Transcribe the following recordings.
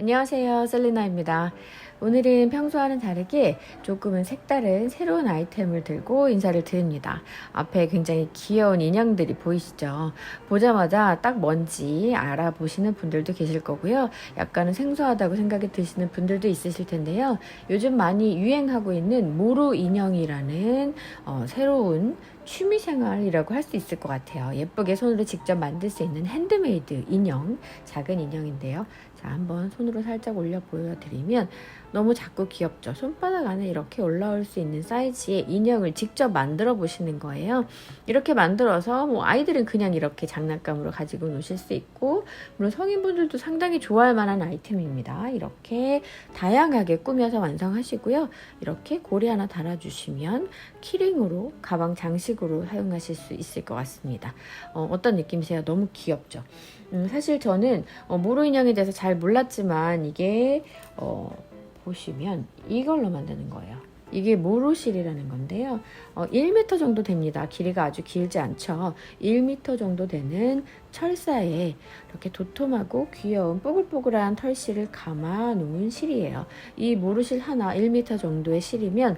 안녕하세요, 셀리나입니다. 오늘은 평소와는 다르게 조금은 색다른 새로운 아이템을 들고 인사를 드립니다. 앞에 굉장히 귀여운 인형들이 보이시죠? 보자마자 딱 뭔지 알아보시는 분들도 계실 거고요. 약간은 생소하다고 생각이 드시는 분들도 있으실 텐데요. 요즘 많이 유행하고 있는 모루 인형이라는 새로운 취미생활이라고 할 수 있을 것 같아요. 예쁘게 손으로 직접 만들 수 있는 핸드메이드 인형, 작은 인형인데요. 자, 한번 손으로 살짝 올려 보여드리면 너무 작고 귀엽죠. 손바닥 안에 이렇게 올라올 수 있는 사이즈의 인형을 직접 만들어 보시는 거예요. 이렇게 만들어서 뭐 아이들은 그냥 이렇게 장난감으로 가지고 노실 수 있고, 물론 성인분들도 상당히 좋아할 만한 아이템입니다. 이렇게 다양하게 꾸며서 완성하시고요. 이렇게 고리 하나 달아주시면 키링으로 가방 장식으로 사용하실 수 있을 것 같습니다. 어떤 느낌이세요? 너무 귀엽죠? 사실 저는 모루 인형에 대해서 잘 몰랐지만 이게 보시면 이걸로 만드는 거예요. 이게 모루실이라는 건데요. 1m 정도 됩니다. 길이가 아주 길지 않죠. 1m 정도 되는 철사에 이렇게 도톰하고 귀여운 뽀글뽀글한 털실을 감아 놓은 실이에요. 이 모루실 하나 1m 정도의 실이면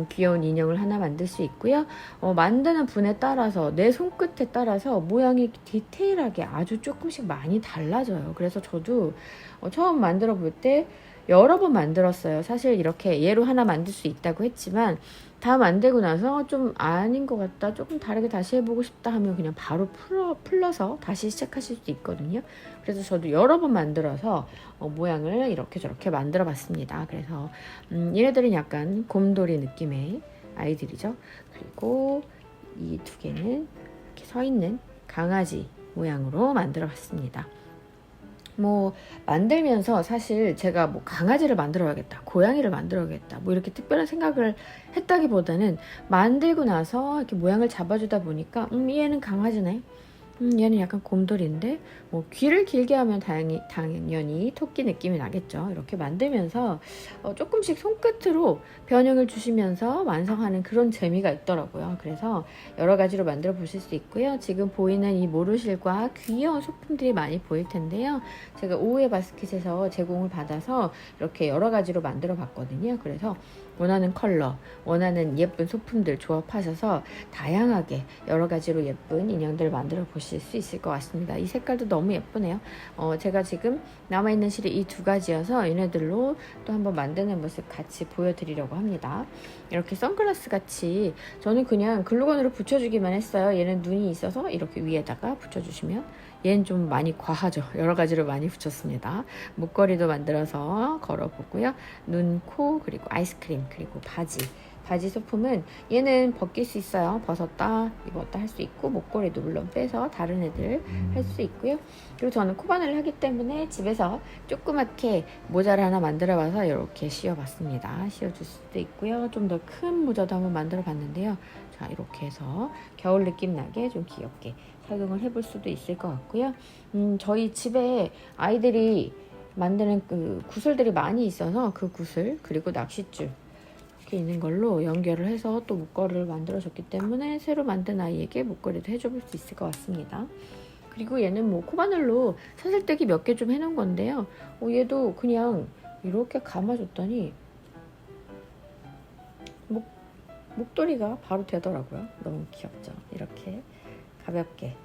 귀여운 인형을 하나 만들 수 있고요. 만드는 분에 따라서 내 손끝에 따라서 모양이 디테일하게 아주 조금씩 많이 달라져요. 그래서 저도 처음 만들어 볼 때 여러 번 만들었어요. 사실 이렇게 얘로 하나 만들 수 있다고 했지만 다 만들고 나서 좀 아닌 것 같다, 조금 다르게 다시 해보고 싶다 하면 그냥 바로 풀러서 다시 시작하실 수 있거든요. 그래서 저도 여러 번 만들어서 모양을 이렇게 저렇게 만들어 봤습니다. 그래서 얘네들은 약간 곰돌이 느낌의 아이들이죠. 그리고 이 두 개는 이렇게 서 있는 강아지 모양으로 만들어 봤습니다. 뭐 만들면서 사실 제가 뭐 강아지를 만들어야겠다, 고양이를 만들어야겠다, 뭐 이렇게 특별한 생각을 했다기보다는 만들고 나서 이렇게 모양을 잡아주다 보니까 얘는 강아지네, 얘는 약간 곰돌이인데, 뭐 귀를 길게 하면 당연히 토끼 느낌이 나겠죠. 이렇게 만들면서 조금씩 손끝으로 변형을 주시면서 완성하는 그런 재미가 있더라고요. 그래서 여러 가지로 만들어 보실 수 있고요. 지금 보이는 이 모루실과 귀여운 소품들이 많이 보일 텐데요. 제가 오후에 바스켓에서 제공을 받아서 이렇게 여러 가지로 만들어 봤거든요. 그래서 원하는 컬러, 원하는 예쁜 소품들 조합하셔서 다양하게 여러 가지로 예쁜 인형들 만들어 보실 수 있을 것 같습니다. 이 색깔도 너무 예쁘네요. 제가 지금 남아있는 실이 이 두 가지여서 얘네들로 또 한번 만드는 모습 같이 보여드리려고 합니다. 이렇게 선글라스 같이 저는 그냥 글루건으로 붙여주기만 했어요. 얘는 눈이 있어서 이렇게 위에다가 붙여주시면, 얘는 좀 많이 과하죠. 여러 가지로 많이 붙였습니다. 목걸이도 만들어서 걸어보고요. 눈, 코, 그리고 아이스크림, 그리고 바지 소품은 얘는 벗길 수 있어요. 벗었다 입었다 할 수 있고, 목걸이도 물론 빼서 다른 애들 할 수 있고요. 그리고 저는 코바늘을 하기 때문에 집에서 조그맣게 모자를 하나 만들어 봐서 이렇게 씌워봤습니다. 씌워줄 수도 있고요. 좀 더 큰 모자도 한번 만들어 봤는데요. 자, 이렇게 해서 겨울 느낌 나게 좀 귀엽게 착용을 해볼 수도 있을 것 같고요. 저희 집에 아이들이 만드는 그 구슬들이 많이 있어서 그 구슬, 그리고 낚싯줄 이렇게 있는 걸로 연결을 해서 또 목걸이를 만들어 줬기 때문에 새로 만든 아이에게 목걸이도 해줘볼 수 있을 것 같습니다. 그리고 얘는 뭐 코바늘로 사슬떼기 몇 개 좀 해놓은 건데요. 얘도 그냥 이렇게 감아줬더니 목도리가 바로 되더라고요. 너무 귀엽죠? 이렇게 가볍게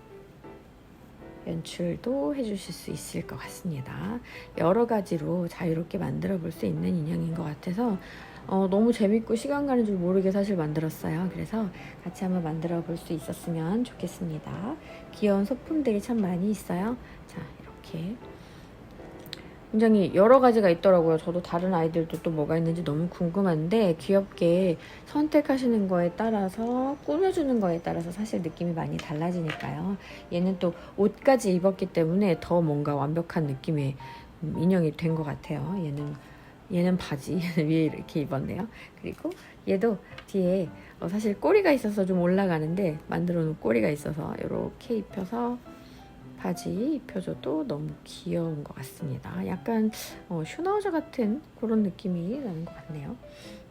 연출도 해주실 수 있을 것 같습니다. 여러 가지로 자유롭게 만들어 볼 수 있는 인형인 것 같아서 너무 재밌고 시간 가는 줄 모르게 사실 만들었어요. 그래서 같이 한번 만들어 볼 수 있었으면 좋겠습니다. 귀여운 소품들이 참 많이 있어요. 자, 이렇게 굉장히 여러 가지가 있더라고요. 저도 다른 아이들도 또 뭐가 있는지 너무 궁금한데, 귀엽게 선택하시는 거에 따라서, 꾸며주는 거에 따라서 사실 느낌이 많이 달라지니까요. 얘는 또 옷까지 입었기 때문에 더 뭔가 완벽한 느낌의 인형이 된 것 같아요. 얘는 바지, 얘는 위에 이렇게 입었네요. 그리고 얘도 뒤에 사실 꼬리가 있어서 좀 올라가는데, 만들어 놓은 꼬리가 있어서 이렇게 입혀서 바지 입혀줘도 너무 귀여운 것 같습니다. 약간 슈나우저 같은 그런 느낌이 나는 것 같네요.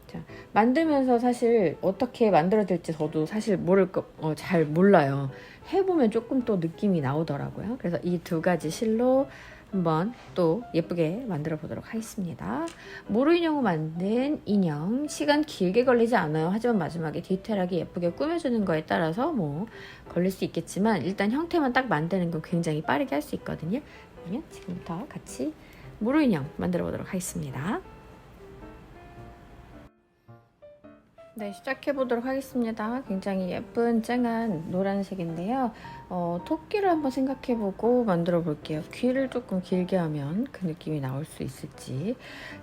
자, 만들면서 사실 어떻게 만들어질지 저도 사실 잘 몰라요. 해보면 조금 또 느낌이 나오더라고요. 그래서 이 두 가지 실로 한번 또 예쁘게 만들어 보도록 하겠습니다. 모루 인형으로 만든 인형, 시간 길게 걸리지 않아요. 하지만 마지막에 디테일하게 예쁘게 꾸며주는 거에 따라서 뭐 걸릴 수 있겠지만 일단 형태만 딱 만드는 건 굉장히 빠르게 할 수 있거든요. 그러면 지금부터 같이 모루 인형 만들어 보도록 하겠습니다. 네, 시작해 보도록 하겠습니다. 굉장히 예쁜 쨍한 노란색인데요. 토끼를 한번 생각해 보고 만들어 볼게요. 귀를 조금 길게 하면 그 느낌이 나올 수 있을지.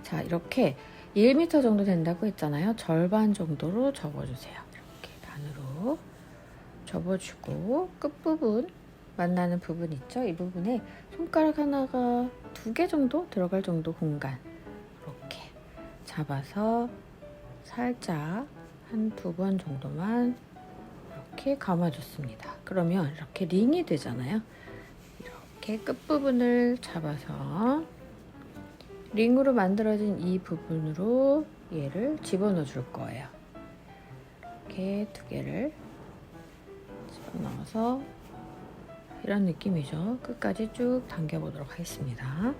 자, 이렇게 1m 정도 된다고 했잖아요. 절반 정도로 접어주세요. 이렇게 반으로 접어주고 끝부분 만나는 부분 있죠? 이 부분에 손가락 하나가 2개 정도 들어갈 정도 공간 이렇게 잡아서 살짝 한 2번 정도만 이렇게 감아줬습니다. 그러면 이렇게 링이 되잖아요. 이렇게 끝부분을 잡아서 링으로 만들어진 이 부분으로 얘를 집어넣어 줄 거예요. 이렇게 2개를 집어넣어서 이런 느낌이죠. 끝까지 쭉 당겨 보도록 하겠습니다.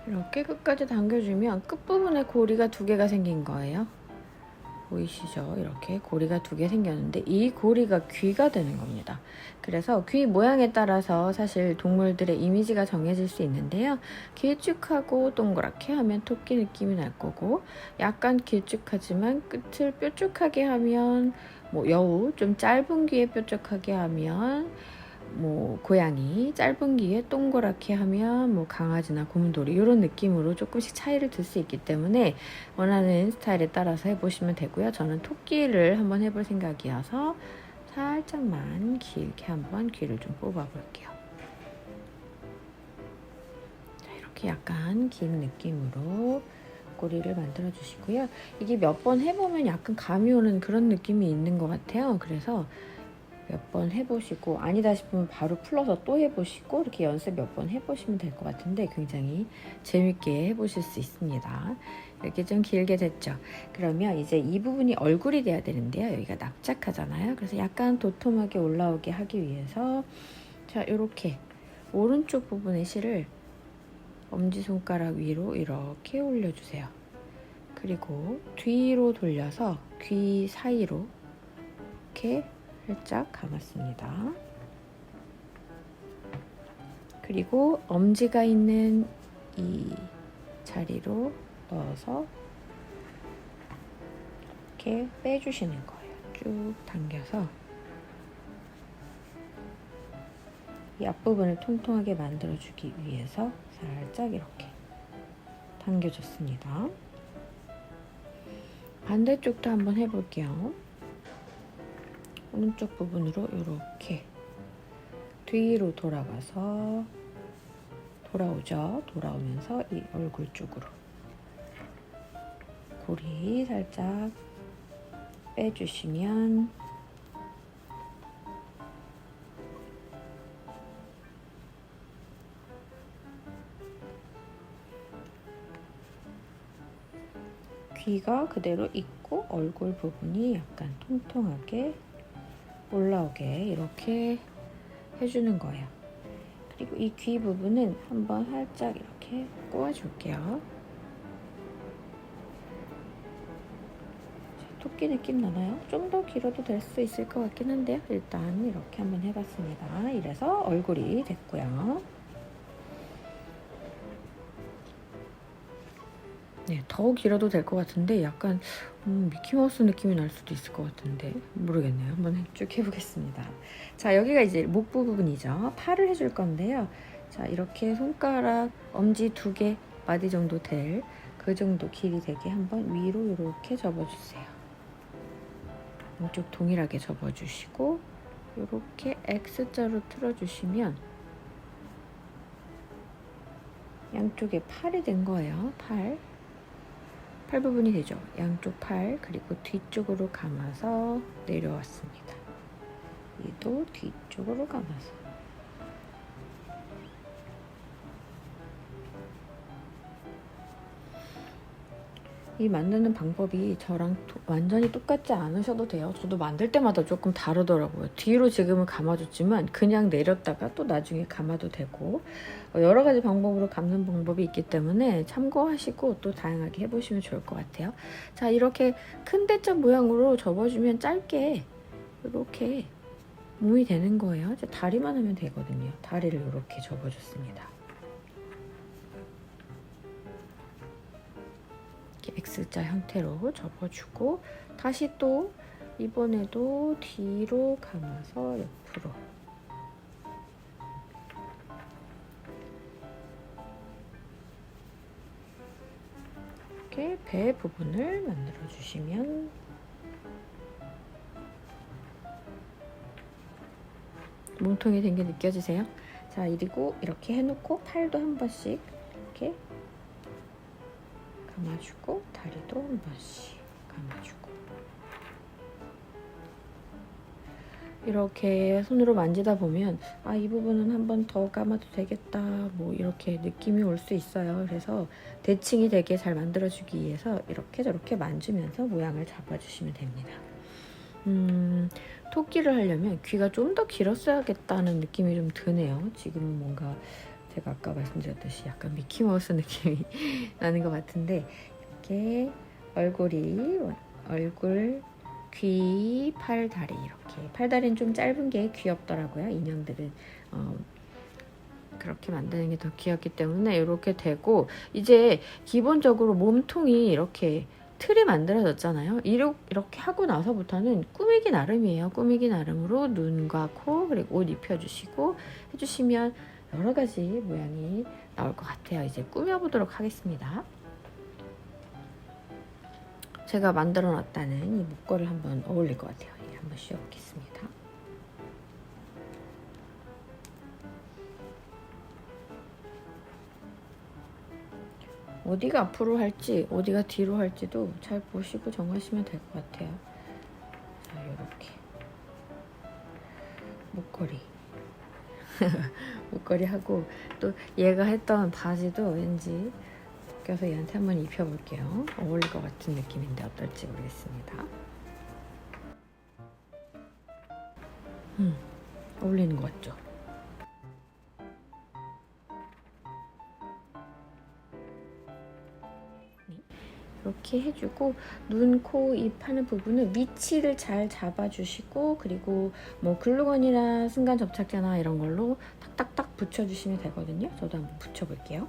이렇게 끝까지 당겨주면 끝부분에 고리가 2개가 생긴 거예요. 보이시죠? 이렇게 고리가 2개 생겼는데 이 고리가 귀가 되는 겁니다. 그래서 귀 모양에 따라서 사실 동물들의 이미지가 정해질 수 있는데요. 길쭉하고 동그랗게 하면 토끼 느낌이 날 거고 약간 길쭉하지만 끝을 뾰족하게 하면 뭐 여우, 좀 짧은 귀에 뾰족하게 하면 뭐 고양이, 짧은 귀에 동그랗게 하면 뭐 강아지나 곰돌이 이런 느낌으로 조금씩 차이를 둘 수 있기 때문에 원하는 스타일에 따라서 해보시면 되고요. 저는 토끼를 한번 해볼 생각이어서 살짝만 길게 한번 귀를 좀 뽑아 볼게요. 자, 이렇게 약간 긴 느낌으로 꼬리를 만들어 주시고요. 이게 몇 번 해보면 약간 감이 오는 그런 느낌이 있는 것 같아요. 그래서 몇 번 해보시고 아니다 싶으면 바로 풀러서 또 해보시고 이렇게 연습 몇 번 해보시면 될 것 같은데 굉장히 재밌게 해보실 수 있습니다. 이렇게 좀 길게 됐죠. 그러면 이제 이 부분이 얼굴이 돼야 되는데요. 여기가 납작하잖아요. 그래서 약간 도톰하게 올라오게 하기 위해서 자, 이렇게 오른쪽 부분의 실을 엄지손가락 위로 이렇게 올려주세요. 그리고 뒤로 돌려서 귀 사이로 이렇게 살짝 감았습니다. 그리고 엄지가 있는 이 자리로 넣어서 이렇게 빼주시는 거예요. 쭉 당겨서 이 앞부분을 통통하게 만들어주기 위해서 살짝 이렇게 당겨줬습니다. 반대쪽도 한번 해볼게요. 오른쪽 부분으로 이렇게 뒤로 돌아가서 돌아오죠. 돌아오면서 이 얼굴 쪽으로 고리 살짝 빼주시면 귀가 그대로 있고 얼굴 부분이 약간 통통하게 올라오게 이렇게 해주는 거예요. 그리고 이 귀 부분은 한번 살짝 이렇게 꼬아줄게요. 토끼 느낌 나나요? 좀 더 길어도 될 수 있을 것 같긴 한데요. 일단 이렇게 한번 해봤습니다. 이래서 얼굴이 됐고요. 네, 더 길어도 될 것 같은데 약간 미키마우스 느낌이 날 수도 있을 것 같은데 모르겠네요. 한번 쭉 해보겠습니다. 자, 여기가 이제 목 부분이죠. 팔을 해줄 건데요. 자, 이렇게 손가락 엄지 2개 마디 정도 될 그 정도 길이 되게 한번 위로 이렇게 접어주세요. 양쪽 동일하게 접어주시고 이렇게 X자로 틀어주시면 양쪽에 팔이 된 거예요. 팔 부분이 되죠. 양쪽 팔 그리고 뒤쪽으로 감아서 내려왔습니다. 얘도 뒤쪽으로 감아서 이 만드는 방법이 저랑 완전히 똑같지 않으셔도 돼요. 저도 만들 때마다 조금 다르더라고요. 뒤로 지금은 감아줬지만 그냥 내렸다가 또 나중에 감아도 되고 여러 가지 방법으로 감는 방법이 있기 때문에 참고하시고 또 다양하게 해보시면 좋을 것 같아요. 자, 이렇게 큰 대자 모양으로 접어주면 짧게 이렇게 몸이 되는 거예요. 이제 다리만 하면 되거든요. 다리를 이렇게 접어줬습니다. X자 형태로 접어주고 다시 또 이번에도 뒤로 감아서 옆으로 이렇게 배 부분을 만들어 주시면 몸통이 된 게 느껴지세요? 자, 그리고 이렇게 해놓고 팔도 한 번씩 이렇게 감아주고 다리도 한 번씩 감아주고 이렇게 손으로 만지다 보면 아, 이 부분은 한 번 더 감아도 되겠다 뭐 이렇게 느낌이 올 수 있어요. 그래서 대칭이 되게 잘 만들어주기 위해서 이렇게 저렇게 만지면서 모양을 잡아주시면 됩니다. 토끼를 하려면 귀가 좀 더 길었어야겠다는 느낌이 좀 드네요. 지금은 뭔가 제가 아까 말씀드렸듯이 약간 미키마우스 느낌이 나는 것 같은데 이렇게 얼굴, 귀, 팔, 다리 이렇게 팔다리는 좀 짧은 게 귀엽더라고요. 인형들은 그렇게 만드는 게 더 귀엽기 때문에 이렇게 되고 이제 기본적으로 몸통이 이렇게 틀이 만들어졌잖아요. 이렇게 하고 나서부터는 꾸미기 나름이에요. 꾸미기 나름으로 눈과 코 그리고 옷 입혀주시고 해주시면 여러 가지 모양이 나올 것 같아요. 이제 꾸며보도록 하겠습니다. 제가 만들어 놨다는 이 목걸이를 한번 어울릴 것 같아요. 한번 씌워보겠습니다. 어디가 앞으로 할지 어디가 뒤로 할지도 잘 보시고 정하시면 될 것 같아요. 자, 이렇게 목걸이 하고 또 얘가 했던 바지도 왠지 껴서 얘한테 한번 입혀볼게요. 어울릴 것 같은 느낌인데 어떨지 모르겠습니다. 어울리는 것 같죠? 이렇게 해주고 눈, 코, 입 하는 부분은 위치를 잘 잡아주시고 그리고 뭐 글루건이나 순간 접착제나 이런 걸로 탁탁탁 붙여주시면 되거든요. 저도 한번 붙여볼게요.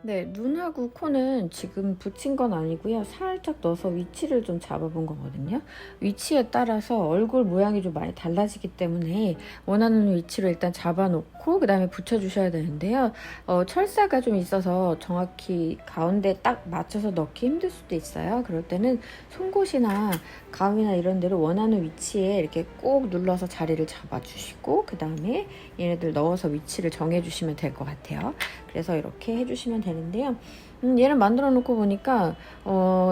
네, 눈하고 코는 지금 붙인 건 아니고요. 살짝 넣어서 위치를 좀 잡아본 거거든요. 위치에 따라서 얼굴 모양이 좀 많이 달라지기 때문에 원하는 위치로 일단 잡아놓고 그 다음에 붙여주셔야 되는데요. 철사가 좀 있어서 정확히 가운데 딱 맞춰서 넣기 힘들 수도 있어요. 그럴 때는 송곳이나 가음이나 이런 데로 원하는 위치에 이렇게 꼭 눌러서 자리를 잡아주시고 그 다음에 얘네들 넣어서 위치를 정해주시면 될 것 같아요. 그래서 이렇게 해주시면 되는데요. 얘를 만들어 놓고 보니까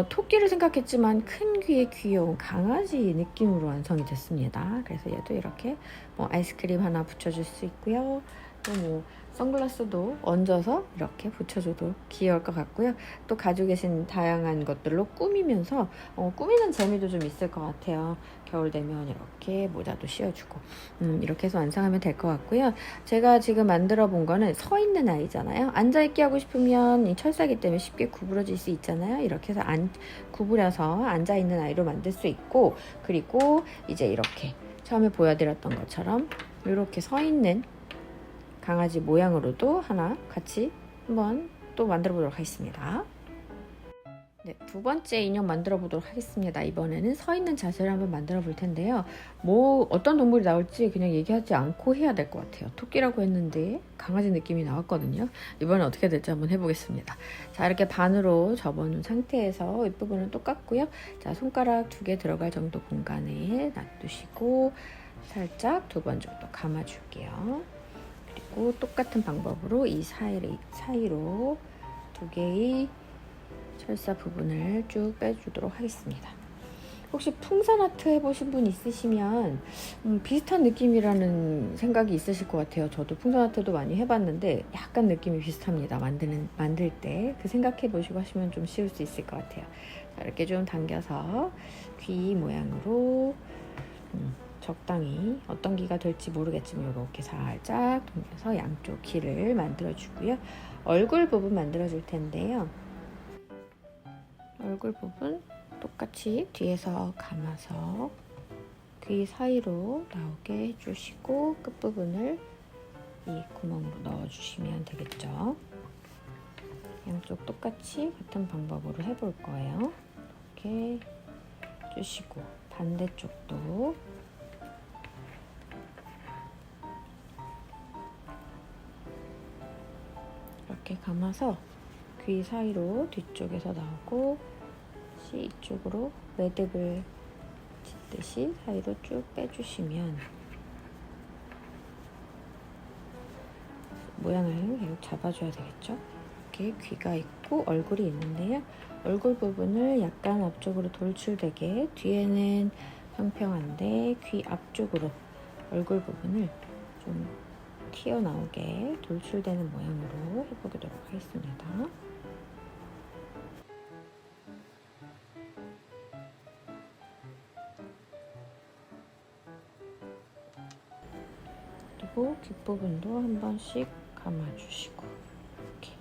토끼를 생각했지만 큰 귀에 귀여운 강아지 느낌으로 완성이 됐습니다. 그래서 얘도 이렇게 뭐 아이스크림 하나 붙여줄 수 있고요. 또 뭐 선글라스도 얹어서 이렇게 붙여줘도 귀여울 것 같고요. 또 가지고 계신 다양한 것들로 꾸미면서 꾸미는 재미도 좀 있을 것 같아요. 겨울 되면 이렇게 모자도 씌워주고 이렇게 해서 완성하면 될 것 같고요. 제가 지금 만들어 본 거는 서 있는 아이잖아요. 앉아있게 하고 싶으면 이 철사기 때문에 쉽게 구부러질 수 있잖아요. 이렇게 해서 구부려서 앉아있는 아이로 만들 수 있고 그리고 이제 이렇게 처음에 보여드렸던 것처럼 이렇게 서 있는 강아지 모양으로도 하나 같이 한번 또 만들어 보도록 하겠습니다. 네, 두 번째 인형 만들어 보도록 하겠습니다. 이번에는 서 있는 자세를 한번 만들어 볼 텐데요. 뭐 어떤 동물이 나올지 그냥 얘기하지 않고 해야 될 것 같아요. 토끼라고 했는데 강아지 느낌이 나왔거든요. 이번엔 어떻게 될지 한번 해보겠습니다. 자, 이렇게 반으로 접어놓은 상태에서 윗부분은 똑같고요. 자, 손가락 2개 들어갈 정도 공간에 놔두시고 살짝 2번 정도 감아줄게요. 그리고 똑같은 방법으로 이 사이로 2개의 철사 부분을 쭉 빼주도록 하겠습니다. 혹시 풍선 아트 해보신 분 있으시면 비슷한 느낌이라는 생각이 있으실 것 같아요. 저도 풍선 아트도 많이 해봤는데 약간 느낌이 비슷합니다. 만들 때 그 생각해 보시고 하시면 좀 쉬울 수 있을 것 같아요. 자, 이렇게 좀 당겨서 귀 모양으로 적당히 어떤 귀가 될지 모르겠지만 이렇게 살짝 당겨서 양쪽 귀를 만들어 주고요. 얼굴 부분 만들어 줄 텐데요. 얼굴 부분 똑같이 뒤에서 감아서 귀 사이로 나오게 해주시고 끝부분을 이 구멍으로 넣어주시면 되겠죠. 양쪽 똑같이 같은 방법으로 해볼 거예요. 이렇게 해주시고 반대쪽도 이렇게 감아서 귀 사이로 뒤쪽에서 나오고 이쪽으로 매듭을 짓듯이 사이로 쭉 빼주시면 모양을 계속 잡아줘야 되겠죠. 이렇게 귀가 있고 얼굴이 있는데요. 얼굴 부분을 약간 앞쪽으로 돌출되게, 뒤에는 평평한데 귀 앞쪽으로 얼굴 부분을 좀 튀어나오게 돌출되는 모양으로 해보도록 하겠습니다. 그리고 귓부분도 한 번씩 감아주시고 이렇게.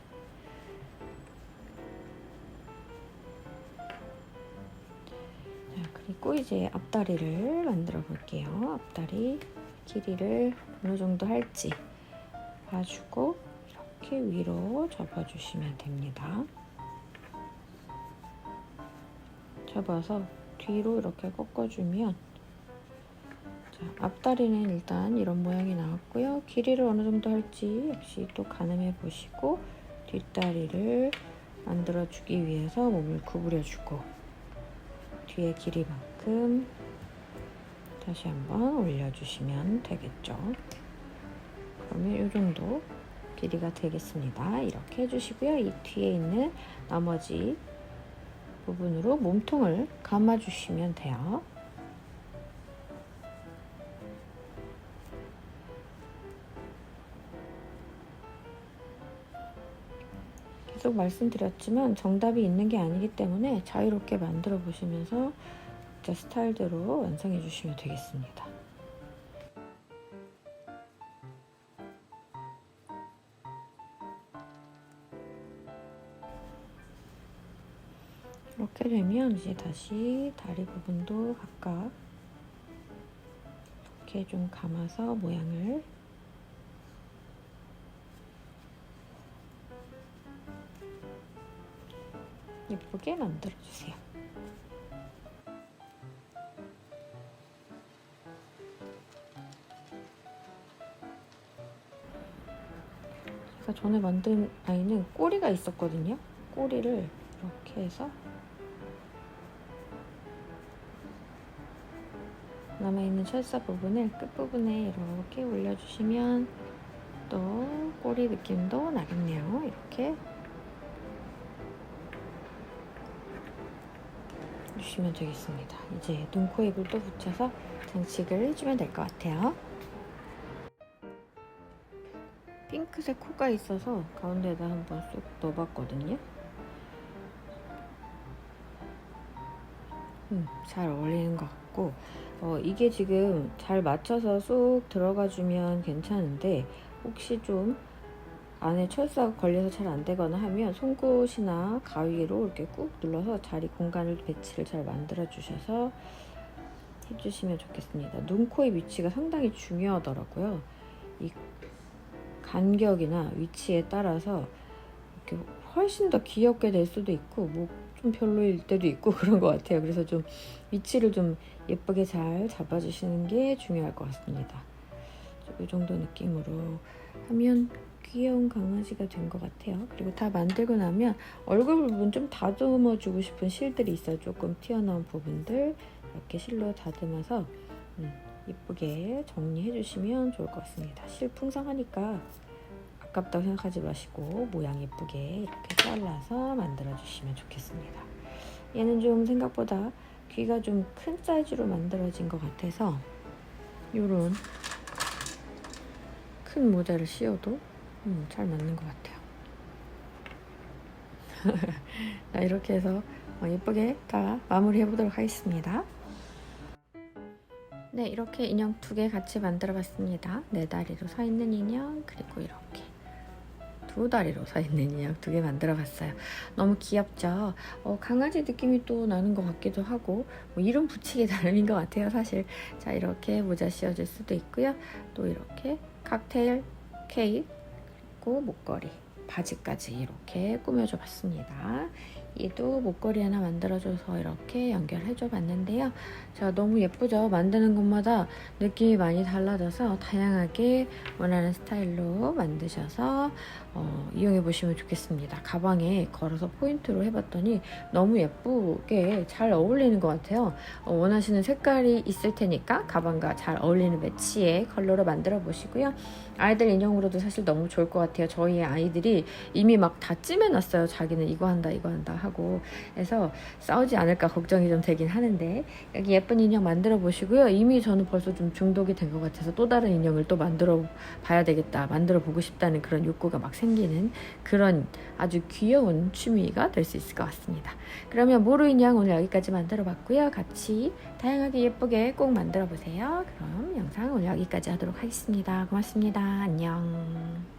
자, 그리고 이제 앞다리를 만들어 볼게요. 앞다리 길이를 어느 정도 할지 봐주고 이렇게 위로 접어주시면 됩니다. 접어서 뒤로 이렇게 꺾어주면, 자, 앞다리는 일단 이런 모양이 나왔고요. 길이를 어느 정도 할지 역시 또 가늠해 보시고 뒷다리를 만들어 주기 위해서 몸을 구부려 주고 뒤에 길이만큼 다시 한번 올려주시면 되겠죠. 그러면 이 정도 길이가 되겠습니다. 이렇게 해주시고요. 이 뒤에 있는 나머지 부분으로 몸통을 감아주시면 돼요. 계속 말씀드렸지만 정답이 있는 게 아니기 때문에 자유롭게 만들어 보시면서 각자 스타일대로 완성해 주시면 되겠습니다. 이렇게 되면 이제 다시 다리 부분도 각각 이렇게 좀 감아서 모양을 예쁘게 만들어 주세요. 제가 전에 만든 아이는 꼬리가 있었거든요. 꼬리를 이렇게 해서 남아있는 철사 부분을 끝부분에 이렇게 올려주시면 또 꼬리 느낌도 나겠네요. 이렇게 주시면 되겠습니다. 이제 눈, 코, 입을 또 붙여서 장식을 해주면 될 것 같아요. 핑크색 코가 있어서 가운데에다 한번 쏙 넣어봤거든요. 잘 어울리는 것 같고, 이게 지금 잘 맞춰서 쏙 들어가주면 괜찮은데 혹시 좀 안에 철사가 걸려서 잘 안 되거나 하면 송곳이나 가위로 이렇게 꾹 눌러서 자리 공간을 배치를 잘 만들어 주셔서 해주시면 좋겠습니다. 눈, 코, 입 위치가 상당히 중요하더라고요. 이 간격이나 위치에 따라서 이렇게 훨씬 더 귀엽게 될 수도 있고 뭐 좀 별로일 때도 있고 그런 것 같아요. 그래서 좀 위치를 좀 예쁘게 잘 잡아주시는 게 중요할 것 같습니다. 이 정도 느낌으로 하면 귀여운 강아지가 된 것 같아요. 그리고 다 만들고 나면 얼굴 부분 좀 다듬어 주고 싶은 실들이 있어요. 조금 튀어나온 부분들 이렇게 실로 다듬어서 예쁘게 정리해 주시면 좋을 것 같습니다. 실 풍성하니까 아깝다고 생각하지 마시고 모양 예쁘게 이렇게 잘라서 만들어 주시면 좋겠습니다. 얘는 좀 생각보다 귀가 좀 큰 사이즈로 만들어진 것 같아서 요런 큰 모자를 씌워도 잘 맞는 것 같아요. 자, 이렇게 해서 예쁘게 다 마무리 해보도록 하겠습니다. 네, 이렇게 인형 2개 같이 만들어 봤습니다. 4다리로 서 있는 인형, 그리고 이렇게 2다리로 서 있는 인형 2개 만들어 봤어요. 너무 귀엽죠? 강아지 느낌이 또 나는 것 같기도 하고, 이름 붙이기 나름인 것 같아요, 사실. 자, 이렇게 모자 씌워줄 수도 있고요. 또 이렇게 칵테일 케이크, 그리고 목걸이, 바지까지 이렇게 꾸며줘 봤습니다. 얘도 목걸이 하나 만들어줘서 이렇게 연결해줘 봤는데요. 자, 너무 예쁘죠? 만드는 것마다 느낌이 많이 달라져서 다양하게 원하는 스타일로 만드셔서 이용해 보시면 좋겠습니다. 가방에 걸어서 포인트로 해봤더니 너무 예쁘게 잘 어울리는 것 같아요. 원하시는 색깔이 있을 테니까 가방과 잘 어울리는 매치의 컬러로 만들어 보시고요. 아이들 인형으로도 사실 너무 좋을 것 같아요. 저희 아이들이 이미 막 다 찜해놨어요. 자기는 이거 한다 이거 한다 하고. 그래서 싸우지 않을까 걱정이 좀 되긴 하는데, 여기 예쁜 인형 만들어 보시고요. 이미 저는 벌써 좀 중독이 된 것 같아서 또 다른 인형을 또 만들어 봐야 되겠다, 만들어 보고 싶다는 그런 욕구가 막 생기는 그런 아주 귀여운 취미가 될 수 있을 것 같습니다. 그러면 모루 인형 오늘 여기까지 만들어 봤고요. 같이 다양하게 예쁘게 꼭 만들어 보세요. 그럼 영상 오늘 여기까지 하도록 하겠습니다. 고맙습니다. 안녕.